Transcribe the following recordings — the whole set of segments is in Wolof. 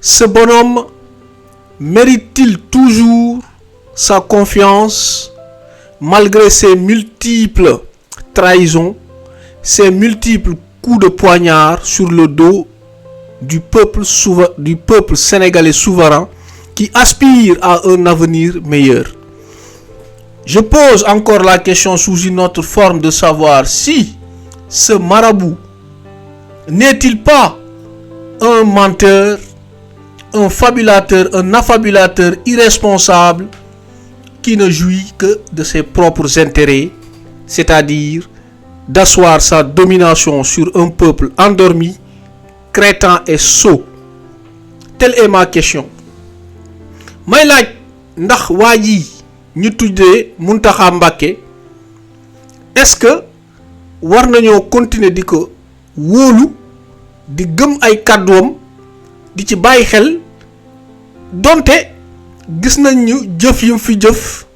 Ce bonhomme mérite-t-il toujours sa confiance malgré ses multiples trahisons, ses multiples coups de poignard sur le dos du peuple sénégalais souverain qui aspire à un avenir meilleur? Je pose encore la question sous une autre forme de savoir si ce marabout n'est-il pas un menteur, un fabulateur, un affabulateur irresponsable qui ne jouit que de ses propres intérêts, c'est-à-dire d'asseoir sa domination sur un peuple endormi, crétin et sot? Telle est ma question. may laaj ndax waa ji ñu tuddee Mountakha Mbacké est-ce que war nañoo continuer di ko wóolu di gëm ay kàddoom di ci bàyyi xel donte gis nañ ñu jëf yi fi jëf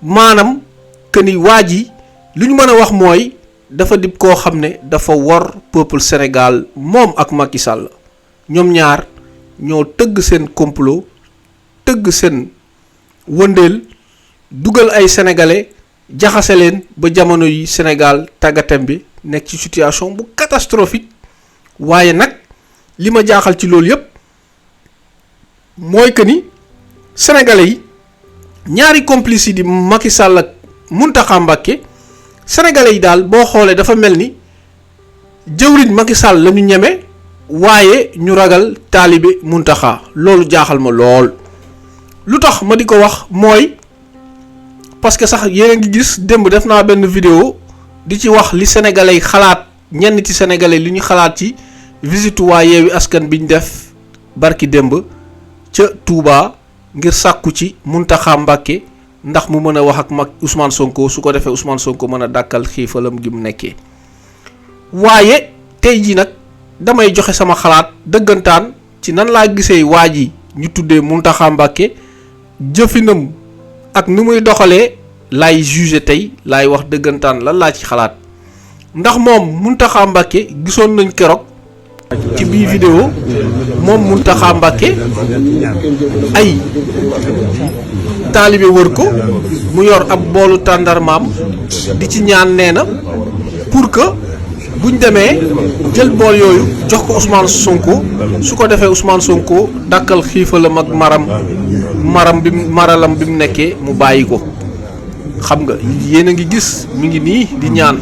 maanaam que ni waa ji lu ñu mën a wax mooy dafa di koo xam ne dafa wor peuple Sénégal moom ak Macky Sall ñoom ñaar ñoo tëgg seen complot tëgg seen wëndeel dugal ay sénégalais jaxase leen ba jamono yi Sénégal tàggatem bi nekk ci situation bu catastrophique. waaye nag li ma jaaxal ci loolu yépp mooy que ni sénégalais yi ñaari complices yi di Macky Sall ak Mountakha Mbacké sénégalais yi daal boo xoolee dafa mel ni jëwriñ Macky Sall la ñu ñeme waaye ñu ragal taalibe Mountakha. loolu jaaxal ma lool. lu tax ma di ko wax mooy parce que sax yéen a ngi gis démb def naa benn vidéo di ci wax li sénégalais yi xalaat, ñenn ci sénégalais li ñu xalaat ci visite waa Yewwi Askan bi ñu def barki démb ca Touba ngir sàkku ci Mountakha Mbacké ndax mu mën a wax ak mag Ousmane Sonko su ko defee Ousmane Sonko mën a dàkkal xiifalam gi mu nekkee. waaye tey jii nag damay joxe sama xalaat dëggantaan ci nan laa gisee waa ji ñu tuddee Mountakha Mbacké jëfinam ak ni muy doxalee laay juger tey laay wax dëggantaan lan laa ci xalaat ndax moom Mountakha Mbacké gisoon nañ keroog ci biir vidéo moom Mountakha Mbacké ay taalibe wër ko mu yor ab boolu tàndarmaam di ci ñaan nee na pour que buñ demee jël bool yooyu jox ko Ousmane Sonko su ko defee Ousmane Sonko dàkkal xiifalam ak maralam bi mu nekkee mu bàyyi ko. xam nga yéen a ngi gis mi ngi nii di ñaan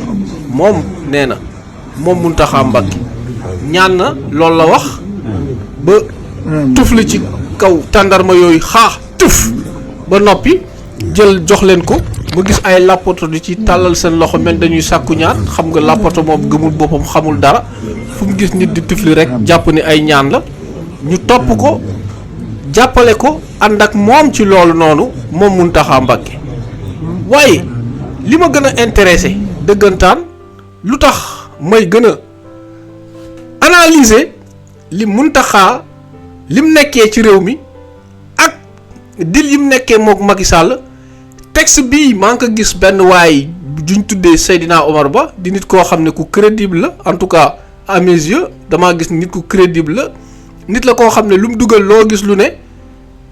moom nee na moom Mountakha Mbacké ñaan na loolu la wax ba tufli ci kaw tàndarma yooyu tuf ba noppi jël jox leen ko. ma gis ay làppato di ci tàllal seen loxo mel dañuy sàkku ñaan xam nga làppato moom gëmul boppam xamul dara fu mu gis nit di tifli rek jàpp ni ay ñaan la ñu topp ko jàppale ko ànd ak moom ci loolu noonu moom Mountakha Mbacké. waaye li ma gën a intéressé dëggantaan lu tax may gën a analyser li Mountakha lim nekkee ci réew mi ak dil yim nekkee mook Macky Sall. texte bii maa ngi ko gis benn waay juñ tuddee Seydina Omar Ba di nit koo xam ne ku crédible la en tout cas à mes yeux damaa gis nit ku crédible la nit la koo xam ne lu mu dugal loo gis lu ne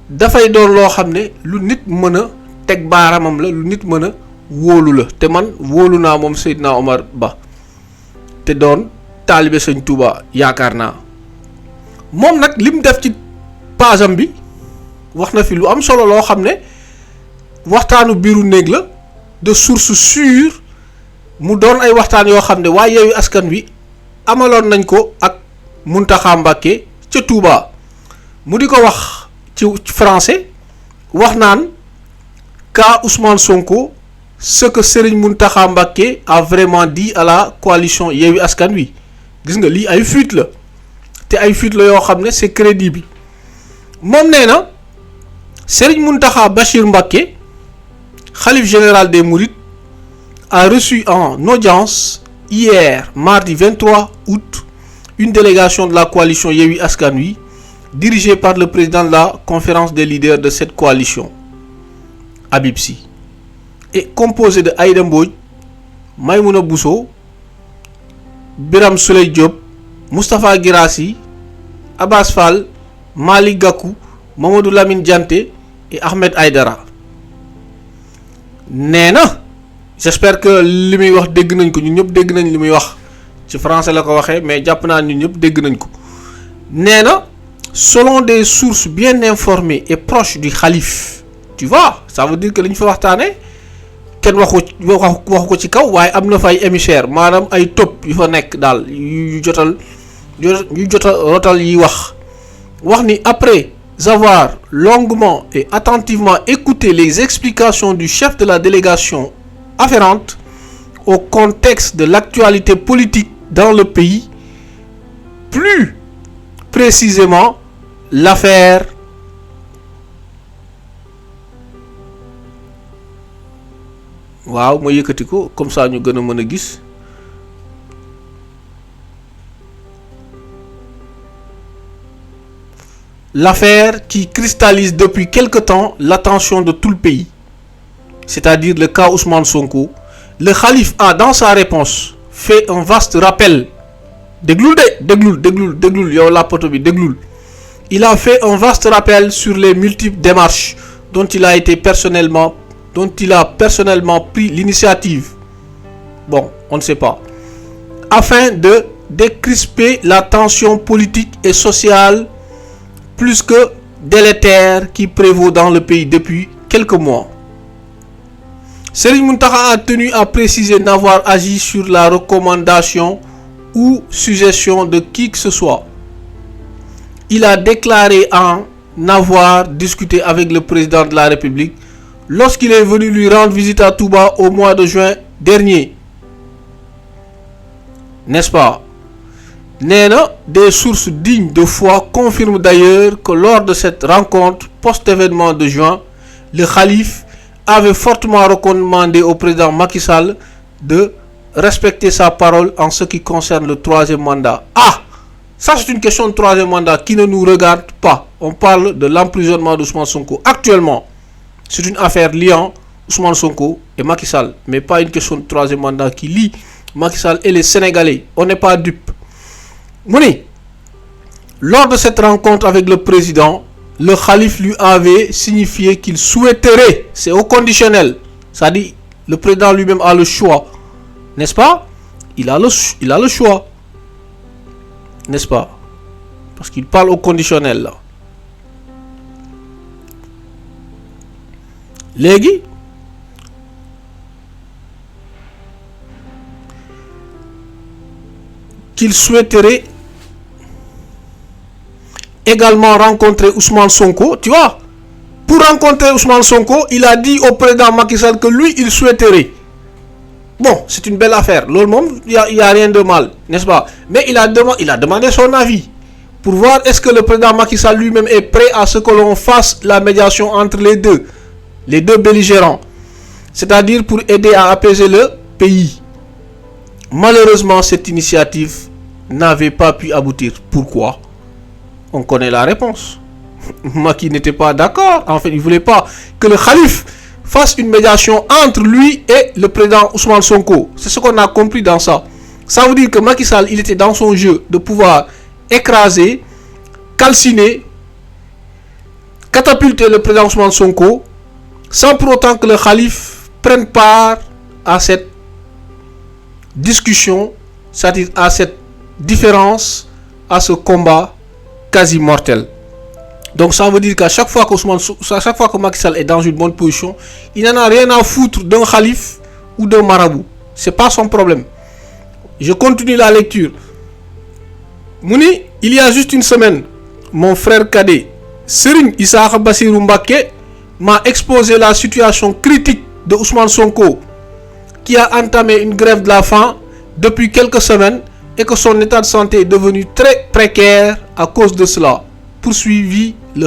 dafay doon loo xam ne lu nit mën a teg baaramam la lu nit mën a wóolu la te man wóolu naa moom Seydina Omar Ba te doon taalibe Sëñ Touba yaakaar naa moom nag lim def ci paasam bi wax na fi lu am solo loo xam ne waxtaanu biiru néeg la de source sûre mu doon ay waxtaan yoo xam ne waa Yewwi Askan Wi amaloon nañ ko ak Mountakha Mbacké ca Touba mu di ko wax ci français wax naan cas Ousmane Sonko ce que Serigne Mountakha Mbacké a vraiment dit à la coalition Yewwi Askan Wi gis nga lii ay fuite la te ay fuite la yoo xam ne c'est crédible moom nee na Serigne Mountakha Bachir Mbacké Khalife général des Mourides a reçu en audience hier, mardi 23 août, une délégation de la coalition Yewwi Askan Wi, dirigée par le président de la conférence des leaders de cette coalition, Habib Sy, et composée de Aïda Mbodj, Maïmouna Bousso, Birame Souleye Diop, Moustapha Guirassy, Abbas Fall Malick Gakou, Mamadou Lamine Dianté et Ahmed Aïdara. nee na j'espère que li muy wax dégg nañ ko ñun ñëpp dégg nañ li muy wax ci français la ko waxee mais jàpp naa ñun ñëpp dégg nañ ko. nee na selon des sources bien informées et proches du khalife, tu vois ça veut dire que li ñu fa waxtaanee kenn waxu ko ci kaw waaye am na fa ay émissaires maanaam ay top yu fa nekk daal yu jotal rotal yi wax ni après avoir longuement et attentivement écouté les explications du chef de la délégation afférente au contexte de l'actualité politique dans le pays, plus précisément l'affaire waaw ma yëkkati ko comme ça ñu gën a mën a gis l'affaire qui cristallise depuis quelque temps l'attention de tout le pays, c'est-à-dire le cas Ousmane Sonko. Le khalife a dans sa réponse fait un vaste rappel. Déglul yow la poto bi déglul. Il a fait un vaste rappel sur les multiples démarches dont il a personnellement pris l'initiative. Bon, on ne sait pas. Afin de décrisper la tension politique et sociale plus que délétère qui prévaut dans le pays depuis quelques mois. Serigne Mountakha a tenu à préciser n'avoir agi sur la recommandation ou suggestion de qui que ce soit. Il a déclaré en avoir discuté avec le président de la République lorsqu'il est venu lui rendre visite à Touba au mois de juin dernier. N'est-ce pas? Néna, des sources dignes de foi confirment d'ailleurs que lors de cette rencontre post-événement de juin, le khalife avait fortement recommandé au président Macky Sall de respecter sa parole en ce qui concerne le troisième mandat. Ah, ça c'est une question de troisième mandat qui ne nous regarde pas. On parle de l'emprisonnement d'Ousmane Sonko. Actuellement, c'est une affaire liant Ousmane Sonko et Macky Sall, mais pas une question de troisième mandat qui lie Macky Sall et les Sénégalais. On n'est pas dupes. Mouni, lors de cette rencontre avec le président, le khalife lui avait signifié qu'il souhaiterait, c'est au conditionnel, ça dit le président lui-même a le choix, n'est-ce pas? Il a le choix, n'est-ce pas? Parce qu'il parle au conditionnel là. Légui, qu'il souhaiterait également rencontrer Ousmane Sonko, tu vois. Pour rencontrer Ousmane Sonko, il a dit au président Macky Sall que lui, il souhaiterait. Bon, c'est une belle affaire. Il n'y a rien de mal, n'est-ce pas? Mais il a demandé son avis pour voir est-ce que le président Macky Sall lui-même est prêt à ce que l'on fasse la médiation entre les deux belligérants. C'est-à-dire pour aider à apaiser le pays. Malheureusement, cette initiative n'avait pas pu aboutir. Pourquoi? On connaît la réponse. Macky n'était pas d'accord. En fait, il ne voulait pas que le khalife fasse une médiation entre lui et le président Ousmane Sonko. C'est ce qu'on a compris dans ça. Ça veut dire que Macky Sall, il était dans son jeu de pouvoir écraser, calciner, catapulter le président Ousmane Sonko sans pour autant que le khalife prenne part à cette discussion, c'est-à-dire à cette différence, à ce combat quasi mortel. Donc ça veut dire qu'à chaque fois que Macky Sall est dans une bonne position, il n'en a rien à foutre d'un khalife ou d'un marabout. C'est pas son problème. Je continue la lecture. Mouni, il y a juste une semaine, mon frère cadet, Serigne Issakha Bassirou Mbacké, m'a exposé la situation critique de Ousmane Sonko, qui a entamé une grève de la faim depuis quelques semaines et que son état de santé est devenu très précaire à cause de cela. A poursuivi le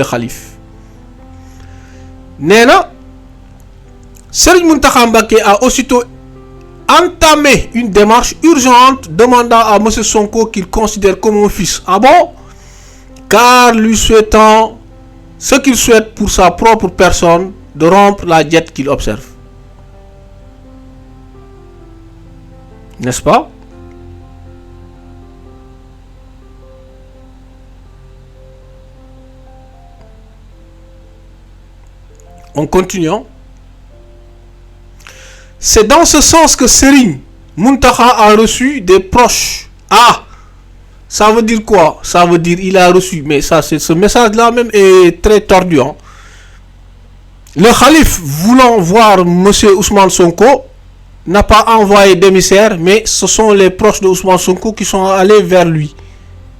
khalife. Néna, Serigne Mountakha Mbacké a aussitôt entamé une démarche urgente demandant à M. Sonko qu'il considère comme un fils. Ah bon? Car lui souhaitant ce qu'il souhaite pour sa propre personne, de rompre la diète qu'il observe. N'est-ce pas? On continue. C'est dans ce sens que Serigne Mountakha a reçu des proches. Ah, ça veut dire quoi? Ça veut dire il a reçu. Mais ça, ce message-là même est très tordu. Hein. Le calife voulant voir monsieur Ousmane Sonko n'a pas envoyé d'émissaire, mais ce sont les proches de Ousmane Sonko qui sont allés vers lui.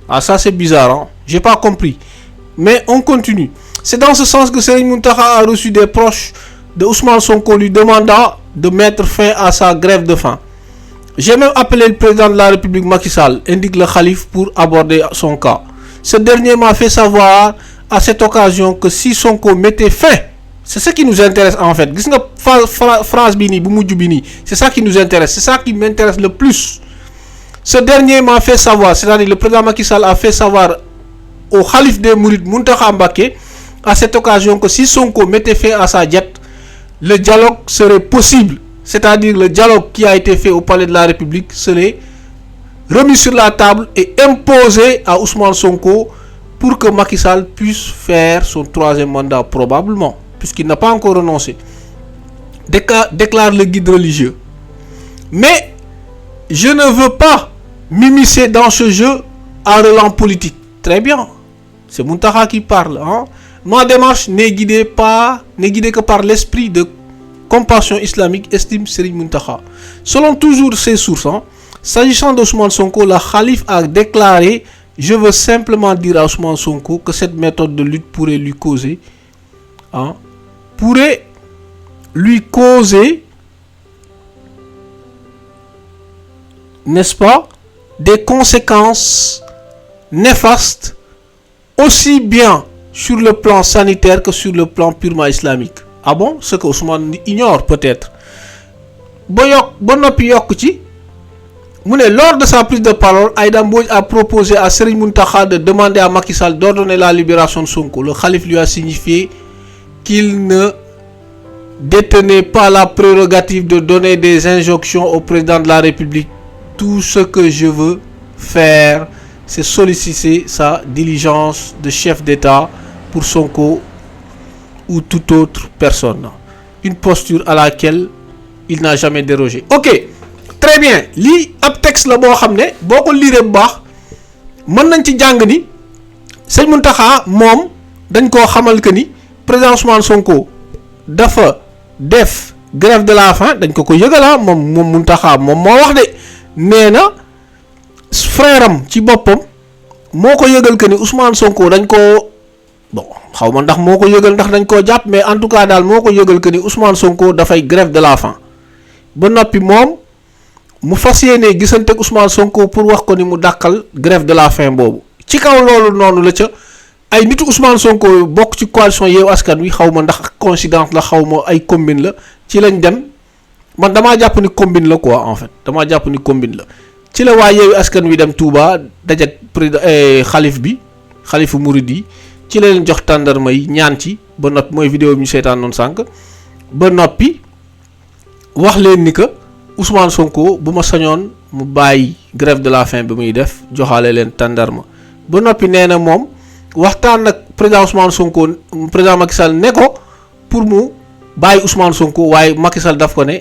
Ah, ça c'est bizarre. Hein. J'ai pas compris. Mais on continue. C'est dans ce sens que Serigne Mountakha a reçu des proches de Ousmane Sonko lui demandant de mettre fin à sa grève de faim. J'ai même appelé le président de la République Macky Sall, indique le calife, pour aborder son cas. Ce dernier m'a fait savoir à cette occasion que si Sonko mettait fin, c'est ce qui nous intéresse en fait. Phrase bini, c'est ça qui nous intéresse, c'est ça qui m'intéresse le plus. Ce dernier m'a fait savoir, c'est-à-dire le président Macky Sall a fait savoir au calife des Mourides Mountakha Mbacké à cette occasion que si Sonko mettait fin à sa diète, le dialogue serait possible. C'est-à-dire le dialogue qui a été fait au palais de la République serait remis sur la table et imposé à Ousmane Sonko pour que Macky Sall puisse faire son troisième mandat probablement, puisqu'il n'a pas encore renoncé. Déclare le guide religieux. Mais je ne veux pas m'immiscer dans ce jeu à relent politique. Très bien. C'est Mountakha qui parle. Hein? Ma démarche n'est guidée que par l'esprit de compassion islamique, estime Serigne Mountakha. Selon toujours ces sources, hein, s'agissant d'Ousmane Sonko, la Khalife a déclaré: je veux simplement dire à Ousmane Sonko que cette méthode de lutte pourrait lui causer, n'est-ce pas, des conséquences néfastes aussi bien sur le plan sanitaire que sur le plan purement islamique. Ah bon? Ce que Ousmane ignore peut-être. Lors de sa prise de parole, Aïda Mbodj a proposé à Serigne Mountakha de demander à Macky Sall d'ordonner la libération de Sonko. Le calife lui a signifié qu'il ne détenait pas la prérogative de donner des injonctions au président de la République. Tout ce que je veux faire, c'est solliciter sa diligence de chef d'État pour Sonko ou toute autre personne. Une posture à laquelle il n'a jamais dérogé. Ok, très bien. Lii ab texte la boo xam ne boo ko liiree bu baax mën nañ ci jàng ni sëñ Mountakha moom dañ koo xamal que ni président Ousmane Sonko dafa def grève de la faim, dañ ko yëgala moom Mountakha moom moo wax de nee na frère am ci boppam moo ko yëgal que ni Ousmane Sonko dañ koo bon xaw ma ndax moo ko yëgal ndax dañ koo jàpp, mais en tout cas daal moo ko yëgal que ni Ousmane Sonko dafay grève de la faim ba noppi moom mu fas yéene gisante ak Ousmane Sonko pour wax ko ni mu dàqal grève de la faim boobu. ci kaw loolu noonu la ca ay nitu Ousmane Sonko bokk ci coalition Yewwi Askan Wi, xaw ma ndax coïncidence la, xaw ma ay combine la, ci lañ dem. Man damaa jàpp ni combine la quoi, en fait damaa jàpp ni combine la. ci la waa Yewwi Askan Wi dem Touba dajak xalif bi, xalifu murid yi, ci la leen jox tàndarma yi ñaan ci ba noppi, mooy vidéo bi ñu seetaan noonu sànq, ba noppi wax leen ni que Ousmane Sonko bu ma sañoon mu bàyyi grève de la faim bi muy def, joxaale leen tàndarma ba noppi. nee na moom waxtaan ak président Ousmane Sonko, président Macky Sall ne ko pour mu bàyyi Ousmane Sonko, waaye Macky Sall daf ko ne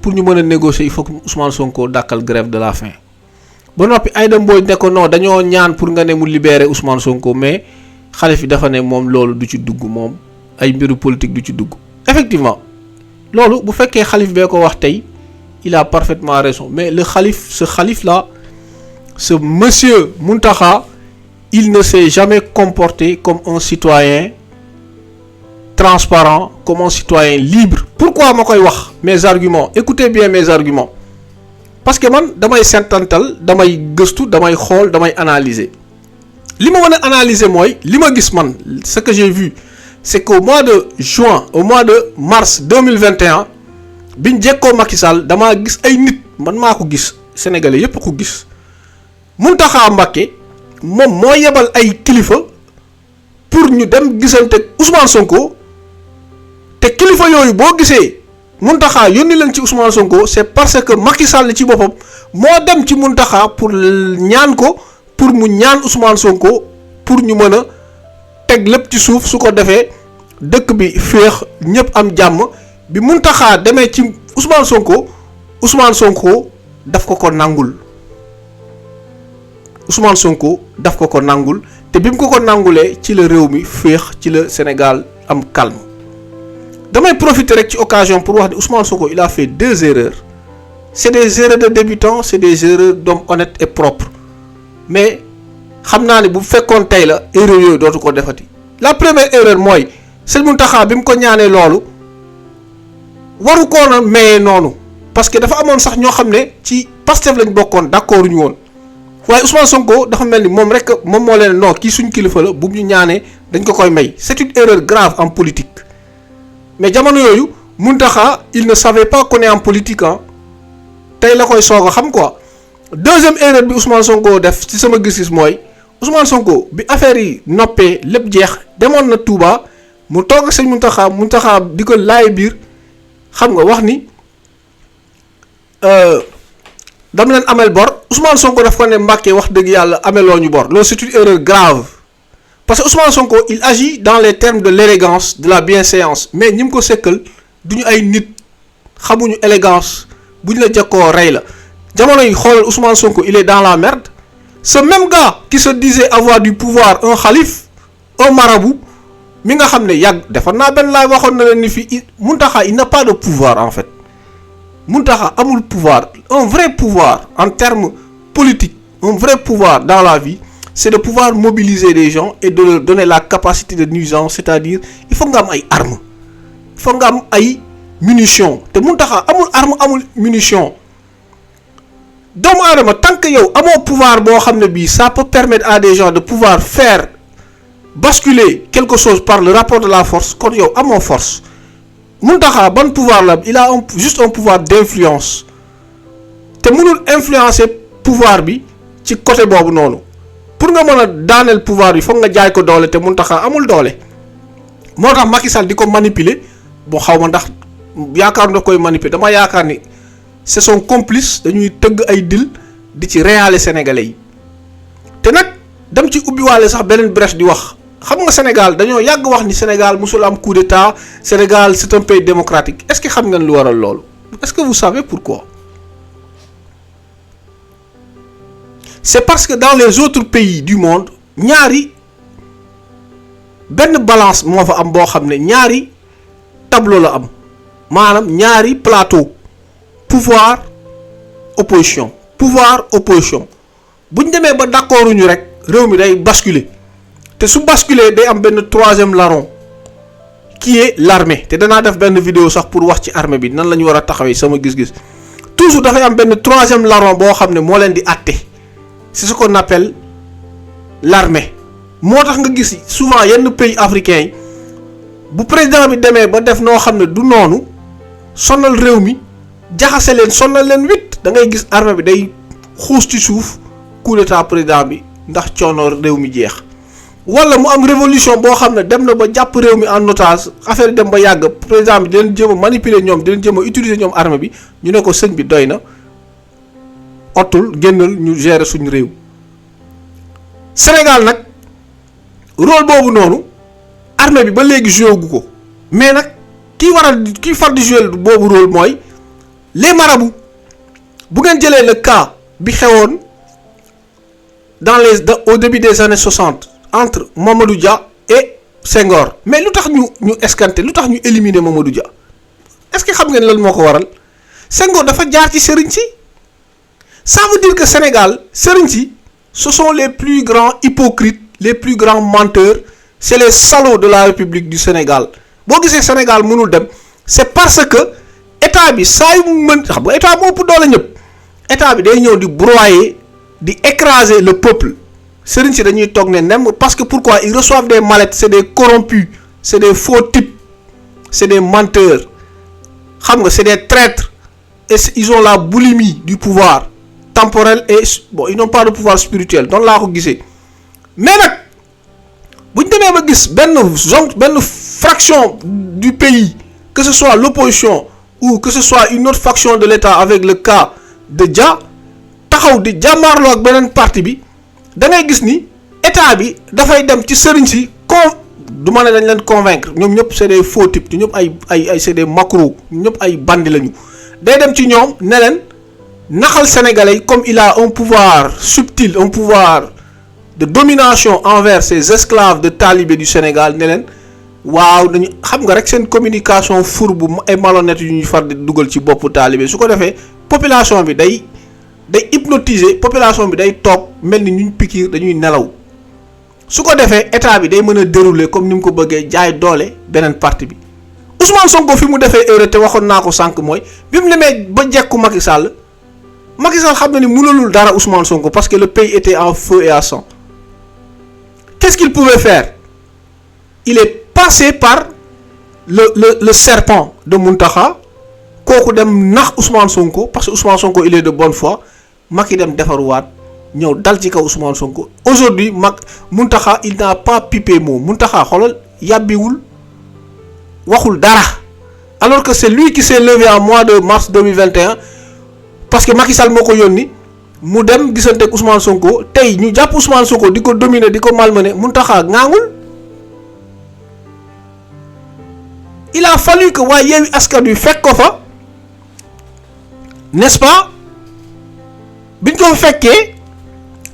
pour ñu mën a négocier il faut que Ousmane Sonko dàkkal grève de la faim. ba noppi Aïda Mbodj ne ko non dañoo ñaan pour nga ne mu libérer Ousmane Sonko, mais xalif bi dafa ne moom loolu du ci dugg, moom ay mbiru politique du ci dugg. Effectivement loolu bu fekkee xalif bee ko wax tey, il a parfaitement raison, mais le calife, ce calife là, ce monsieur Mountakha, il ne s'est jamais comporté comme un citoyen transparent, comme un citoyen libre. Pourquoi ma koy wax mes arguments? Écoutez bien mes arguments, parce que man damay sentantal, damay gëstu, damay xool, damay analyser. Li ma mën a analyser mooy li ma gis man, ce que j'ai vu, c'est qu'au mois de juin, au mois de mars 2021, biñ jekkoo Macky Sall damaa gis ay nit, man maa ko gis, sénégalais yépp ko gis, Mountakha Mbacké moom moo yebal ay kilifa pour ñu dem gisante Ousmane Sonko, te kilifa yooyu boo gisee Mountakha yónni leen ci Ousmane Sonko, c'est parce que Macky Sall ci boppam moo dem ci Mountakha pour ñaan ko, pour mu ñaan Ousmane Sonko pour ñu mën a teg lépp ci suuf, su ko defee dëkk bi féex ñëpp am jàmm bi Mountakha demee ci Ousmane Sonko daf ko nangul Ousmane Sonko daf ko nangul te bi mu ko nangulee ci la réew mi féex ci la Sénégal am calme damay profiter rek ci occasion pour wax ni Ousmane Sonko il a fait 2 erreurs c'est des erreurs de débutant c'est des erreurs d'homme honnête et propre mais xam naa ne bu fekkoon tey la erreur yooyu dootu ko defati la première erreur mooy Sëñ Mountakha bi mu ko ñaanee loolu waru koon a mayee noonu parce que dafa amoon sax ñoo xam ne ci Pastef lañ bokkoon d'accord ñu woon waaye Ousmane Sonko dafa mel ni moom rek moom moo leen non kii suñ kilifa la bu ñu ñaanee dañ ko koy may c'est une erreur grave en politique mais jamono yooyu Mountakha il ne savait pas qu'on est en politique ah tey la koy soog a xam quoi. Deuxième erreur bi Ousmane Sonko def ci sama gis-gis mooy Ousmane Sonko bi affaire yi noppee lépp jeex demoon na Touba mu toog ak sëñ Mountakha di ko laay biir xam nga wax ni dama leen amel bor Ousmane Sonko daf ko ne Mbàkke wax dëgg yàlla ameloo ñu bor loolu c'est une erreur grave parce que Ousmane Sonko il agit dans les termes de l'élégance de la bienséance mais ñi mu ko sekkal duñu ay nit xamuñu élégance buñ la jekkoo rey la jamono yi xoolal Ousmane Sonko il est dans la merde ce même gars qui se disait avoir du pouvoir un khalife un marabout mi nga xam ne yàgg defar naa benn laay waxoon na leen ni fii Mountakha il n'a pas de pouvoir en fait Mountakha amul pouvoir un vrai pouvoir en termes politiques un vrai pouvoir dans la vie c'est de pouvoir mobiliser les gens et de leur donner la capacité de nuisance c'est-à-dire il faut nga am ay armes il faut nga am ay munitions te Mountakha amul arme amul munitions doomu aadama tant que yow amoo pouvoir boo xam ne bii ça peut permettre à des gens de pouvoir faire basculer quelque chose par le rapport de la force kon yow amoo force Mountakha ban pouvoir la il a juste un pouvoir d'influence te mënul influencer pouvoir bi ci côté boobu noonu pour nga mën a daaneel pouvoir bi foog nga jaay ko doole te Mountakha amul doole moo tax Macky Sall di ko manipuler boo xaw ma ndax yaakaar na koy manipuler dama yaakaar ni c'est son complice dañuy tëgg ay deal di ci réyaale sénégalais yi te nag dem ci ubbiwaale sax beneen brèche di wax xam nga Sénégal dañoo yàgg wax ni Sénégal musul am coup d'état Sénégal c'est un pays démocratique est-ce que xam ngeen lu waral loolu est-ce que vous savez pourquoi c'est parce que dans les autres pays du monde ñaari benn balance moo fa am boo xam ne ñaari tableau la am maanaam ñaari plateau pouvoir opposition bu ñu demee ba d'accorduñu rek réew mi day basculer te su basculer day am benn troisième larron qui est l'armée te danaa def benn vidéo sax pour wax ci armée bi nan la ñu war a taxawee sama gis-gis toujours dafay am benn troisième larron boo xam ne moo leen di àtte c'est ce qu'on appelle l'armée moo tax nga gis souvent yenn pays africains yi bu président bi demee ba def noo xam ne du noonu sonal réew mi jaxase leen sonal leen wit da ngay gis armée bi day xuus ci suuf coup d'état président bi ndax coono réew mi jeex wala mu am révolution boo xam ne dem na ba jàpp réew mi en otage affaire dem ba yàgg président bi di leen jéem a manipuler ñoom di leen jéem a utiliser ñoom armée bi ñu ne ko sëñ bi doy na otul génnal ñu gérer suñu réew Sénégal nag rôle boobu noonu armée bi ba léegi joué gu ko mais nag kii far di jouer boobu rôle mooy les marabouts bu ngeen jëlee le cas bi xewoon au début des années 60 entre Mamadou Dia et Senghor mais lu tax ñu escanté lu tax ñu éliminer Mamadou Dia est-ce que xam ngeen lan moo ko waral Senghor dafa jaar ci sëriñ si ça veut dire que Sénégal sëriñ si ce sont les plus grands hypocrites les plus grands menteurs c'est les salauds de la République du Sénégal boo gisee Sénégal mënul dem c'est parce que état bi saa yu mu mën xam nga état moo ëpp doole ñëpp état bi day ñëw di broyer di écraser le peuple sëriñ si dañuy toog ne nem parce que pourquoi ils reçoivent des mallettes c'est des corrompus c'est des faux types c'est des menteurs xam nga c'est des traîtres et ils ont la boulimie du pouvoir temporel et bon ils n'ont pas de pouvoir spirituel donc laa ko gisee mais nag bu ñu demee ba gis benn fraction du pays que ce soit l'opposition ou que ce soit une autre faction de l'État avec le cas de Dia taxaw di jàmmaarloo ak beneen parti bi da ngay gis ni état bi dafay dem ci sëriñ si du ma ne dañ leen convaincre ñoom ñëpp c'est des faux types ñoom ñëpp ay c'est des macros ñoom ñëpp ay bandi lañu day dem ci ñoom ne leen naxal sénégalais comme il a un pouvoir subtil, un pouvoir de domination envers ses esclaves de talibé du Sénégal ne leen waaw dañu xam nga rek seen communication fourbe et malhonnête yu ñuy far di dugal ci boppu talibé su ko defee population bi day hypnotiser population bi day toog mel ni ñuñ pikiir dañuy nelaw su ko defee état bi day mën a dérouler comme ni mu ko bëggee jaay doole beneen parti bi Ousmane Sonko fi mu defee erreur te waxoon naa ko sànq mooy bi mu demee ba jekku Macky Sall xam na ni mënalul dara Ousmane Sonko parce que le pays était en feu et à sang. Qu'est-ce qu'il pouvait faire? Il est passé par le serpent de Mountakha kooku dem nax Ousmane Sonko parce que Ousmane Sonko il est de bonne foi Macky dem defaruwaat ñëw dal ci kaw Ousmane Sonko. Aujourd'hui Mountakha il n'a pas pipé mot Mountakha xoolal yàbbiwul waxul dara alors que c'est lui qui s'est levé en mois de mars 2021 parce que Macky Sall moo ko yónni mu dem gisante ak Ousmane Sonko tey ñu jàpp Ousmane Sonko di ko dominer di ko malmener Mountakha ngaangul. Il a fallu que waa Yewwi Askan Wi fekk ko fa n'est-ce pas biñ ko fekkee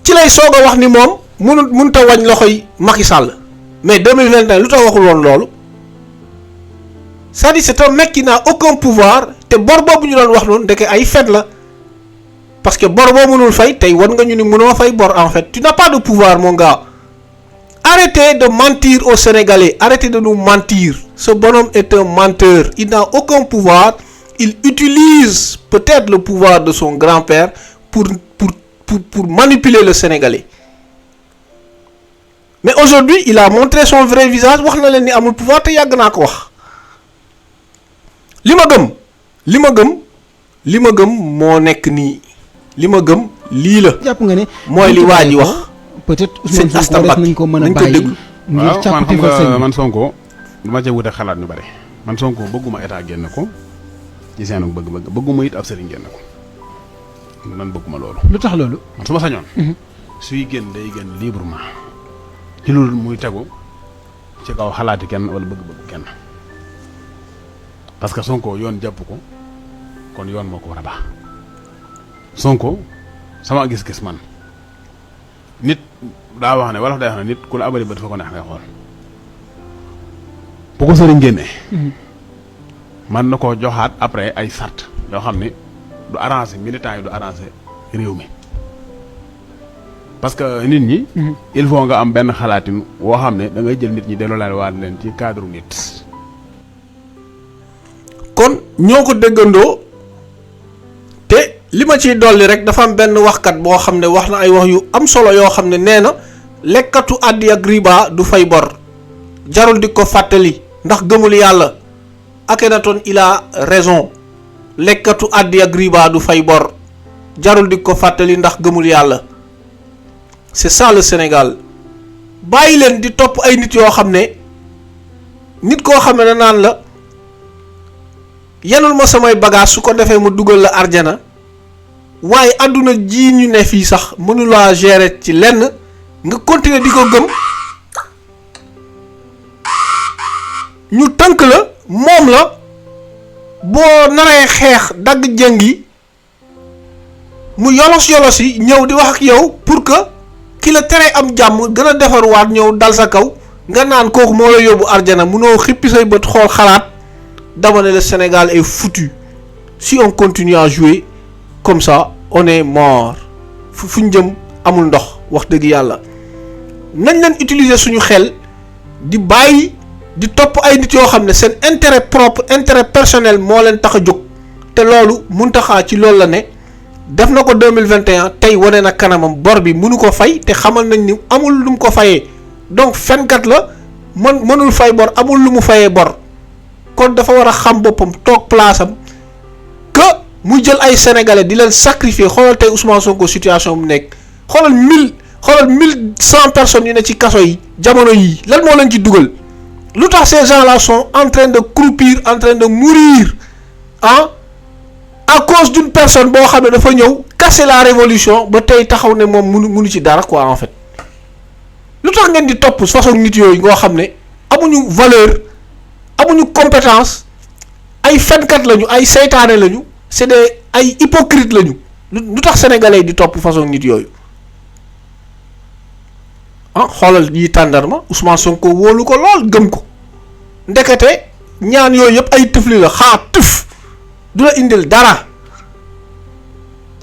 ci lay soog a wax ni moom mënut a wañ loxoy Macky Sall mais 2021 lu tax waxul woon loolu c'est-à-dire c'est un mec qui n'a aucun pouvoir te bor boobu ñu doon wax noonu ndeke ay fen la parce que bor boo mënul fay tey war nga ñu ni mënoo fay bor en fait tu n'as pas de pouvoir mon gars. Arrêtez de mentir aux Sénégalais, arrêtez de nous mentir. Ce bonhomme est un menteur, il n'a aucun pouvoir, il utilise peut-être le pouvoir de son grand-père pour manipuler le Sénégalais. Mais aujourd'hui, il a montré son vrai visage, wax na leen ni amul pouvoir te yàgg naa ko wax. li ma gëm moo nekk nii li ma gëm lii la. jàpp nga ne mooy li waa ji wax. peut-être Ousmane Sonko rek nañ ko mën a bàyyi ngir càppati fa sëñ man Sonko dama cee wute xalaat ñu bari man Sonko bëgguma état génn ko ci seen bëgguma it ab sëriñ génn ko man bëgguma loolu. lu tax loolu. man su ma sañoon. suy génn day génn librement ci loolu muy tegu ci kaw xalaati kenn wala bëgg-bëgg kenn parce que Sonko yoon jàpp ko kon yoon moo ko war a baax Sonko sama gis-gis man. nit daa wax ne wala day wax ne nit ku la abali bët fa ko neex ngay xool bu ko sëriñ génnee man na koo joxaat après ay sart yoo xam ne du arranger militants yi du arranger réew mi parce que nit ñi il faut nga am benn xalaatin woo xam ne da ngay jël nit ñi delloo laal waat leen ci cadre nit kon ñoo ko déggandoo te li ma ciy dolli rek dafa am benn waxkat boo xam ne wax na ay wax yu am solo yoo xam ne nee na lekkatu àddi ak riba du fay bor jarul di ko fàttali ndax gëmul yàlla Akhenaton il a raison lekkatu àddi ak riba du fay bor jarul di ko fàttali ndax gëmul yàlla c'est ça le Sénégal bàyyi leen di topp ay nit yoo xam ne nit koo xam ne naan la yenul ma samay bagage su ko defee mu dugal la arjana waaye àdduna ji ñu ne fii sax mënulaa gérer ci lenn nga continuer di ko gëm ñu tënk la moom la boo naree xeex dagg jëngi mu yolos yi ñëw di wax ak yow pour que ki la tere am jàmm gën a defarwaat ñëw dal sa kaw nga naan kooku moo la yóbbu arjana munoo xippi say bët xool xalaat dama ne le Sénégal est foutu si on continue à jouer comme ça on est mort fu ñu jëm amul ndox wax dëgg yàlla nañ leen utiliser suñu xel di bàyyi di topp ay nit yoo xam ne seen intérêt propre intérêt personnel moo leen tax a jóg te loolu Mountakha ci loolu la ne def na ko 2021 tey wane na kanamam bor bi mënu ko fay te xamal nañ ni amul lu mu ko fayee donc fenkat la mënul fay bor amul lu mu fayee bor kon dafa war a xam boppam toog place am que muy jël ay sénégalais di leen sacrifier xoolal tey Ousmane Sonko situation mu nekk xoolal 1100 personnes yu ne ci kaso yi jamono yii lan moo leen ci dugal lu tax ces gens-là sont en train de croupir en train de mourir à cause d'une personne boo xam ne dafa ñëw casser la révolution ba tey taxaw ne moom munu ci dara quoi en fait lu tax ngeen di topp façon nit yooyu ngoo xam ne amuñu valeur amuñu compétence ay fenkat lañu ay seytaane lañu c'est des ay hypocrite lañu lu tax sénégalais di topp façon nit yooyu ah xoolal yi tàndarma Ousmane Sonko wóolu ko lool gëm ko ndekete ñaan yooyu yëpp ay tëfli la xaa tëf du la indil dara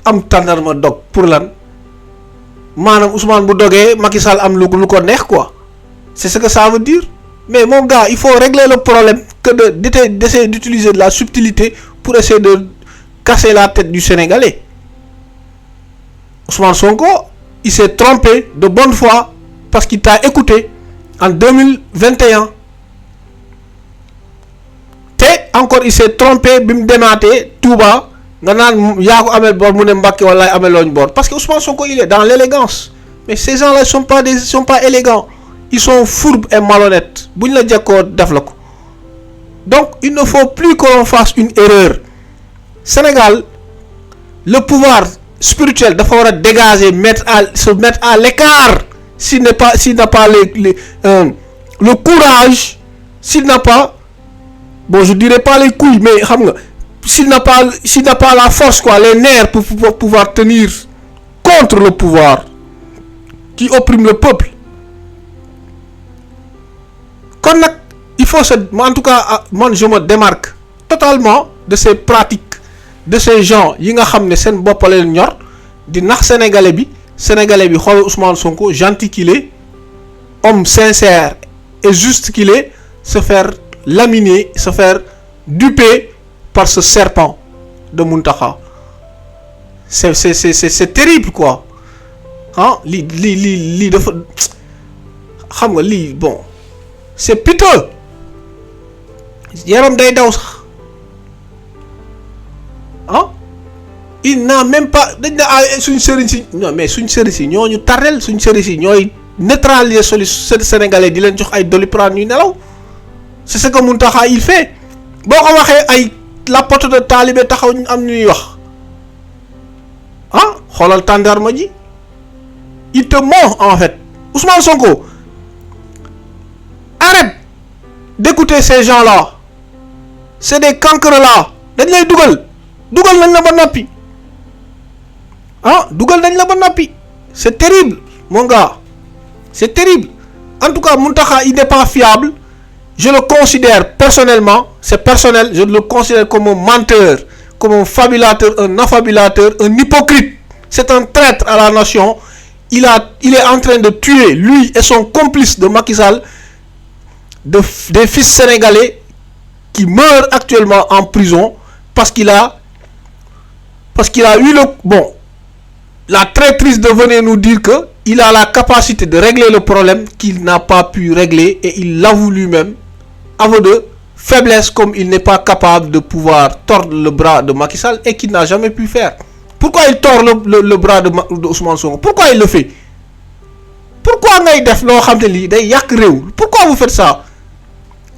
am tàndarma dog pour lan maanaam Ousmane bu dogee Macky Sall am lu ko neex quoi c'est ce que ça veut dire mais mon gars il faut régler le problème que d'essayer d'utiliser de la subtilité pour essayer de casser la tête du Sénégalais. Ousmane Sonko il s'est trompé de bonne foi parce qu'il t'a écouté en 2021 te encore il s'est trompé bi mu demaatee Touba nga naan yaa ko amel bor mu ne Mbacké wallaay amelooñ bor parce que Ousmane Sonko il est dans l'élégance mais ces gens-là ils sont pas élégants ils sont fourbes et malhonnêtes buñ la jekkoo def la ko donc il ne faut plus que l'on fasse une erreur Sénégal le pouvoir spirituel dafa war a dégager se mettre à l'écart s'il n'a pas le courage s'il n'a pas bon je dirais pas les couilles mais xam nga s'il n'a pas la force quoi les nerfs pour pouvoir tenir contre le pouvoir qui opprime le peuple kon nag il faut en tout cas moi je me démarque totalement de ces pratiques de ces gens yi nga xam ne seen bopp la leen ñor di nax sénégalais bi xool Ousmane Sonko gentil qu'il est homme sincère et juste qu'il est se faire laminer se faire duper par ce serpent de Mountakha c'est terrible quoi ah lii dafa xam nga lii bon c'est piteux yaram day daw sax ah il n'a même pas dañ na suñ sëriñ si non mais suñ sëriñ si ñooñu tarrel suñ sëriñ si ñooy neutraliser sénégalais di leen jox ay Doliprane ñuy nelaw c'est ce que Mountakha il fait boo ko waxee ay la porte de talibé taxaw ñu am ñuy wax ah xoolal tàndarma ji il te ment en fait Ousmane Sonko arrête d'écouter ces gens-là c'est des cancres là dañ lay dugal nañ la ba noppi ah dugal nañ la ba noppi c'est terrible mon gars c'est terrible en tout cas Mountakha il n'est pas fiable je le considère personnellement c'est personnel je le considère comme un menteur comme un fabulateur un affabulateur un hypocrite c'est un traître à la nation il est en train de tuer lui et son complice de Macky Sall des fils sénégalais qui meurent actuellement en prison parce qu'il a eu la traîtrise de venir nous dire que il a la capacité de régler le problème qu'il n'a pas pu régler et il l'avoue lui-même aveu de faiblesse comme il n'est pas capable de pouvoir tordre le bras de Macky Sall et qu'il n'a jamais pu faire. Pourquoi il tord le bras de Ousmane Sonko? Pourquoi il le fait? Pourquoi ngay def loo xam ne lii day yàq réew? Pourquoi vous faites ça?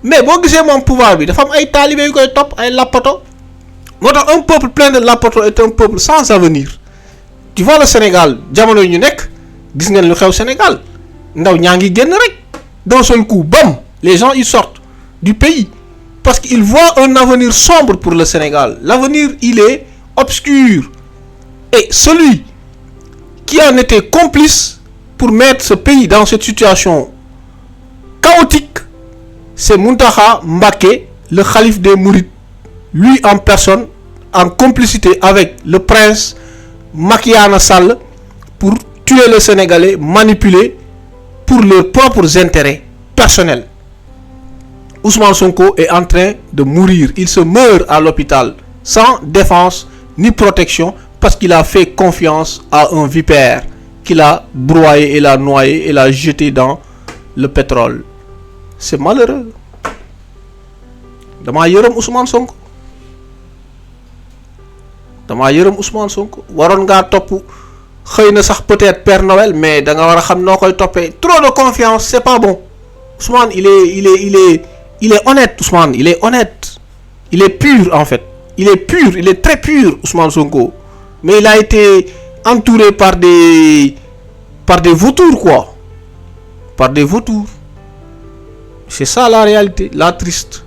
Mais boo gisee moom pouvoir bi dafa am ay talibé yu koy topp ay lappato moo tax un peuple plein de lappato est un peuple sans avenir. Tu vois le Sénégal jamono yu ñu nekk gis ngeen lu xew Sénégal ndaw ñaa ngi génn rek d'un seul coup bam les gens ils sortent du pays parce qu'ils voient un avenir sombre pour le Sénégal. L'avenir il est obscur et celui qui en était complice pour mettre ce pays dans cette situation chaotique c'est Mountakha Mbacké, le khalife des Mourides, lui en personne, en complicité avec le prince Macky Sall pour tuer les Sénégalais, manipuler pour leurs propres intérêts personnels. Ousmane Sonko est en train de mourir. Il se meurt à l'hôpital sans défense ni protection parce qu'il a fait confiance à un vipère qu'il a broyé et l'a noyé et l'a jeté dans le pétrole. C'est malheureux. Damaa yërëm Ousmane Sonko waroon ngaa topp xëy na sax peut-être Père Noël mais da nga war a xam noo koy toppee. Trop de confiance c'est pas bon. Ousmane il est honnête. Ousmane il est honnête, il est pur en fait, il est très pur Ousmane Sonko, mais il a été entouré par des vautours quoi, par des vautours. C'est ça la réalité, la triste.